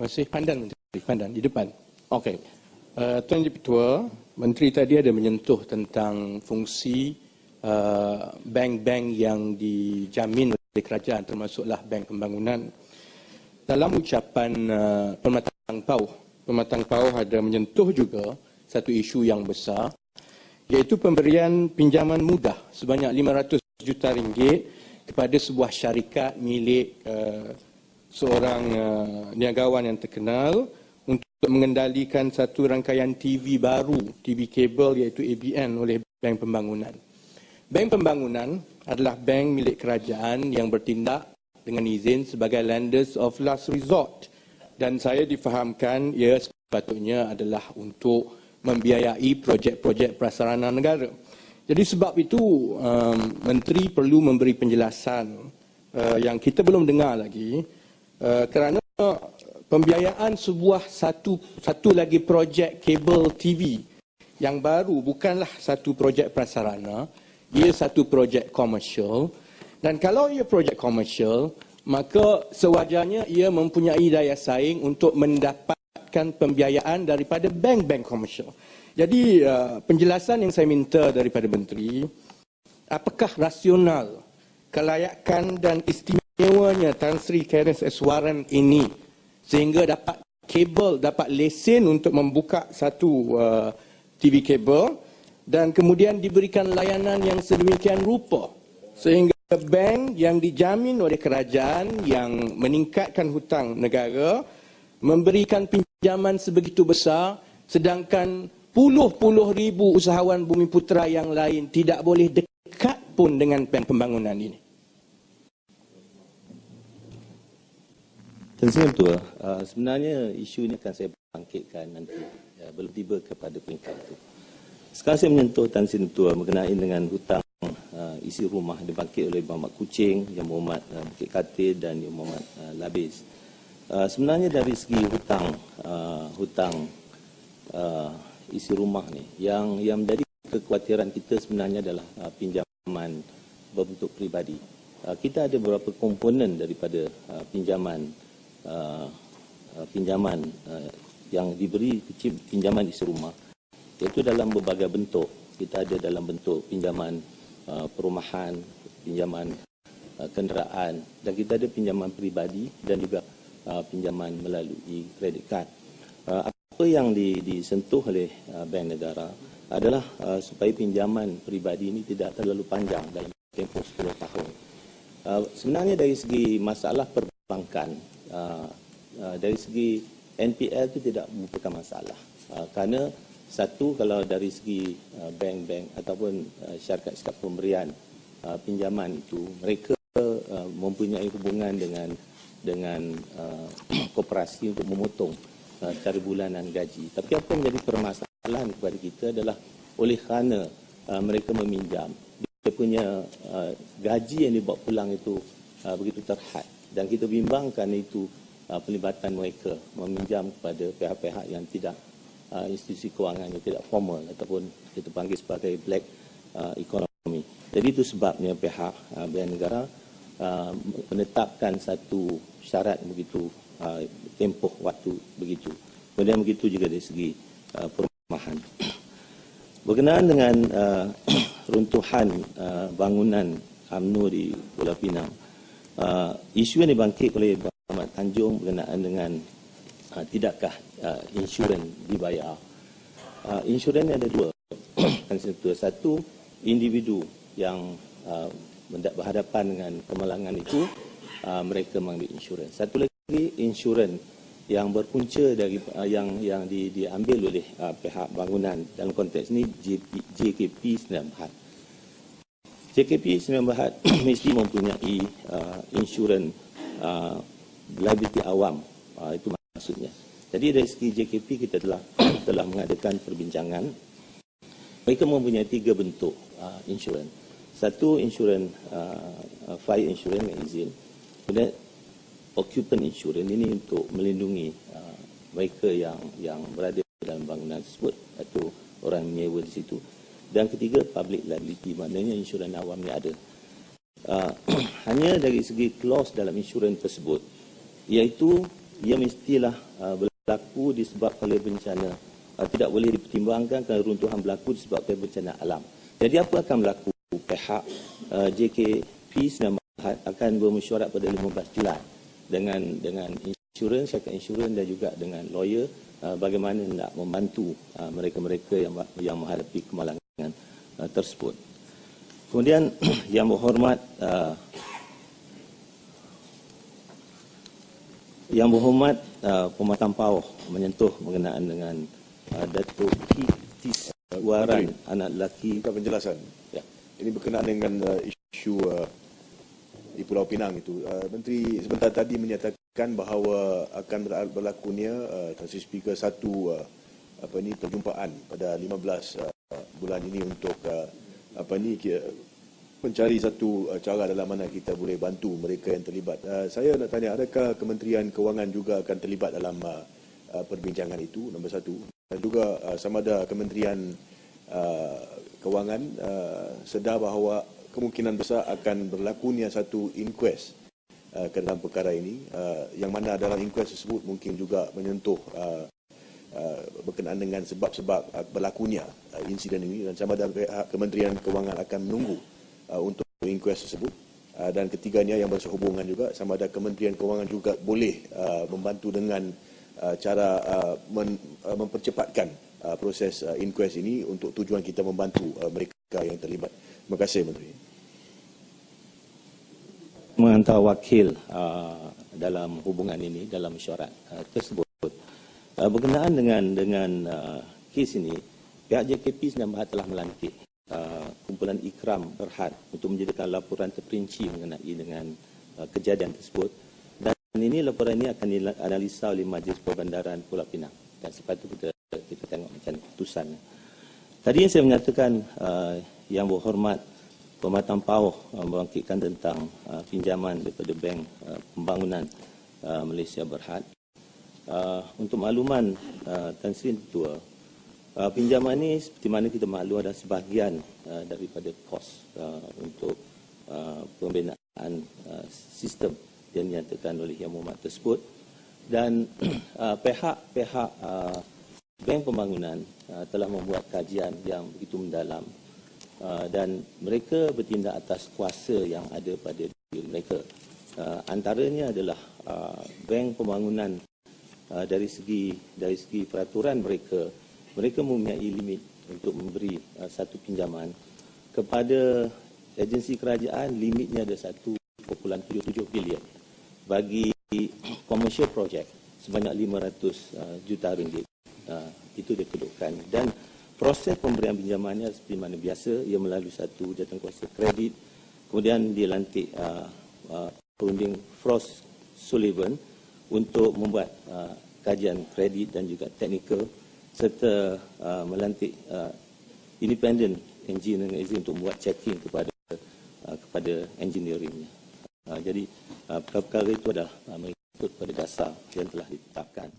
Masih pandan, Menteri. Pandan, di depan. Okey. Tuan Yang Ketua, Menteri tadi ada menyentuh tentang fungsi bank-bank yang dijamin oleh kerajaan, termasuklah Bank Pembangunan. Dalam ucapan Pematang Pauh ada menyentuh juga satu isu yang besar, iaitu pemberian pinjaman mudah sebanyak 500 juta ringgit kepada sebuah syarikat milik seorang niagawan yang terkenal untuk mengendalikan satu rangkaian TV baru, TV kabel iaitu ABN oleh Bank Pembangunan. Bank Pembangunan adalah bank milik kerajaan yang bertindak dengan izin sebagai lenders of last resort, dan saya difahamkan ia sepatutnya adalah untuk membiayai projek-projek prasarana negara. Jadi sebab itu Menteri perlu memberi penjelasan yang kita belum dengar lagi, kerana pembiayaan satu lagi projek kabel TV yang baru bukanlah satu projek prasarana, ia satu projek komersial, dan kalau ia projek komersial, maka sewajarnya ia mempunyai daya saing untuk mendapatkan pembiayaan daripada bank-bank komersial. Jadi penjelasan yang saya minta daripada Menteri, apakah rasional, kelayakan dan istimewanya Tan Sri Clarence S. Warren ini sehingga dapat kabel, dapat lesen untuk membuka satu TV kabel dan kemudian diberikan layanan yang sedemikian rupa sehingga bank yang dijamin oleh kerajaan yang meningkatkan hutang negara memberikan pinjaman sebegitu besar, sedangkan puluh-puluh ribu usahawan Bumiputera yang lain tidak boleh dekat pun dengan Bank Pembangunan ini. Terima kasih Ketua. Sebenarnya isu ini akan saya bangkitkan nanti, belum tiba kepada peringkat itu. Sekarang saya menyentuh Tan Sri Ketua mengenai dengan hutang isi rumah dibangkit oleh Muhammad Kuching, Yang Muhammad Bukit Katil dan Yang Muhammad Labis. Sebenarnya dari segi hutang isi rumah ni, yang menjadi kekhawatiran kita sebenarnya adalah pinjaman berbentuk peribadi. Kita ada beberapa komponen daripada pinjaman yang diberi pinjaman isi rumah, iaitu dalam berbagai bentuk. Kita ada dalam bentuk pinjaman perumahan, pinjaman kenderaan, dan kita ada pinjaman peribadi dan juga pinjaman melalui kredit kad. Apa yang disentuh oleh Bank Negara adalah supaya pinjaman peribadi ini tidak terlalu panjang dalam tempoh 10 tahun. Sebenarnya dari segi masalah perbankan, dari segi NPL itu tidak merupakan masalah. Kerana satu, kalau dari segi bank-bank ataupun syarikat pemberian pinjaman itu, mereka mempunyai hubungan dengan koperasi untuk memotong secara bulanan gaji. Tapi apa yang menjadi permasalahan kepada kita adalah oleh kerana mereka meminjam, dia punya gaji yang dibawa pulang itu begitu terhad, dan kita bimbangkan itu pelibatan mereka meminjam kepada pihak-pihak yang tidak institusi kewangan yang tidak formal ataupun kita panggil sebagai black economy. Jadi itu sebabnya pihak Bank Negara menetapkan satu syarat begitu, tempoh waktu begitu. Kemudian begitu juga dari segi perumahan. Berkenaan dengan runtuhan bangunan UMNO di Pulau Pinang, isu yang dibangkit oleh Muhammad Tanjung berkenaan dengan tidakkah insurans dibayar. Insurans ada dua. Satu, individu yang berhadapan dengan kemalangan itu, mereka mengambil insurans. Satu lagi, insurans yang berpunca dari yang diambil oleh pihak bangunan, dalam konteks ini JKP Sdn Bhd. JKP Sdn Bhd mesti mempunyai insurans liability awam, itu maksudnya. Jadi dari segi JKP kita telah mengadakan perbincangan. Mereka mempunyai 3 bentuk insurans. Satu, insurans fire insurans dengan izin. Kemudian occupant insurans, ini untuk melindungi mereka yang berada dalam bangunan tersebut atau orang menyewa di situ. Dan ketiga, public liability, maknanya insurans awamnya ada. Hanya dari segi clause dalam insurans tersebut, iaitu ia mestilah berlaku disebabkan oleh bencana. Tidak boleh dipertimbangkan kerana runtuhan berlaku disebabkan bencana alam. Jadi apa akan berlaku? Pihak JKP Sdn Bhd akan bermesyuarat pada 15 Julai dengan insurans, syarikat insurans dan juga dengan lawyer bagaimana nak membantu mereka-mereka yang menghadapi kemalangan tersebut. Kemudian yang berhormat Pematang Pauh menyentuh mengenaan dengan Datuk Kitis Waran, anak lelaki. Penjelasan. Ya. Ini berkenaan dengan isu di Pulau Pinang itu. Menteri sebentar tadi menyatakan bahawa akan berlakunya Tan Sri Speaker satu perjumpaan pada 15 bulan ini untuk mencari satu cara dalam mana kita boleh bantu mereka yang terlibat. Saya nak tanya, adakah Kementerian Kewangan juga akan terlibat dalam perbincangan itu, nombor satu. Dan juga sama ada Kementerian Kewangan sedar bahawa kemungkinan besar akan berlakunya satu inquest ke dalam perkara ini, yang mana dalam inquest tersebut mungkin juga menyentuh berkenaan dengan sebab-sebab berlakunya insiden ini, dan sama ada pihak Kementerian Kewangan akan menunggu untuk inquest tersebut. Dan ketiganya yang bersehubungan juga, sama ada Kementerian Kewangan juga boleh membantu dengan cara mempercepatkan proses inquest ini untuk tujuan kita membantu mereka yang terlibat. Terima kasih, Menteri. Menghantar wakil dalam hubungan ini, dalam mesyuarat tersebut. Berkenaan dengan kes ini, pihak JKP Sdn Bhd telah melantik kumpulan Ikram Berhad untuk menjadikan laporan terperinci mengenai dengan kejadian tersebut. Dan ini laporan ini akan dianalisa oleh Majlis Perbandaran Pulau Pinang. Dan selepas itu kita tengok macam keputusannya. Tadi yang saya menyatakan yang berhormat Pematang Pauh membangkitkan tentang pinjaman daripada Bank Pembangunan Malaysia Berhad. Untuk makluman Tan Sri Ketua, pinjaman ini seperti mana kita maklum adalah sebahagian daripada kos untuk pembinaan sistem yang dinyatakan oleh Yang Berhormat tersebut. Dan pihak Bank Pembangunan telah membuat kajian yang begitu mendalam dan mereka bertindak atas kuasa yang ada pada diri mereka. Antaranya adalah Bank Pembangunan dari segi peraturan mereka mempunyai limit untuk memberi satu pinjaman kepada agensi kerajaan. Limitnya ada 1.77 bilion bagi commercial project sebanyak 500 juta ringgit. Itu dia kedudukan. Dan proses pemberian pinjamannya seperti mana biasa, ia melalui satu jawatankuasa kredit. Kemudian dilantik perunding Frost Sullivan untuk membuat kajian kredit dan juga teknikal, serta melantik independent engineering agency untuk membuat checking kepada engineeringnya. Jadi perkara itu adalah mengikut pada dasar yang telah ditetapkan.